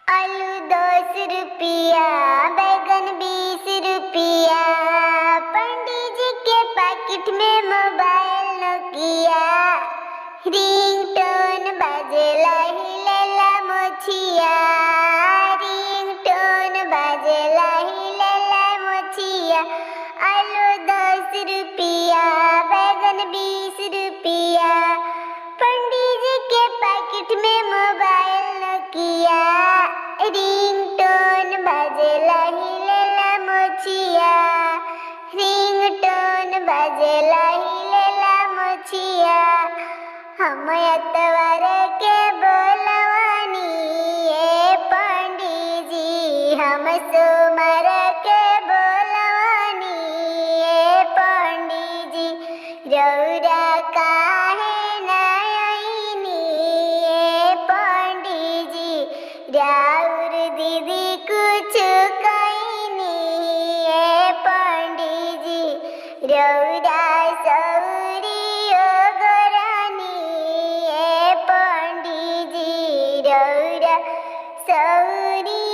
आलू 10 रुपया, बैगन 20 रुपया, पंडित जी के पैकेट में मोबाइल नोकिया, रिंगटोन बाजेला हिलेला मोछिया, रिंगटोन बाजेला हिलेला मोछिया। आलू 10 रुपया, बैगन 20 रुपया, पंडित जी के पैकेट में मोबाइल नोकिया, रिंगटोन बाजेला हिलेला मोछिया, रिंगटोन बाजेला हिलेला मोछिया। हम अतवार के बोलवानी ए पंडित जी, हम सोमवार के बोलवानी ए पंडित जी, रौरा काहे ना आईनी ए पंडित जी, राउर दीदी कुछ कईनी ए पंडित जी, रौरा सौरियो गोरानी ए पंडित जी, रौरा सौरी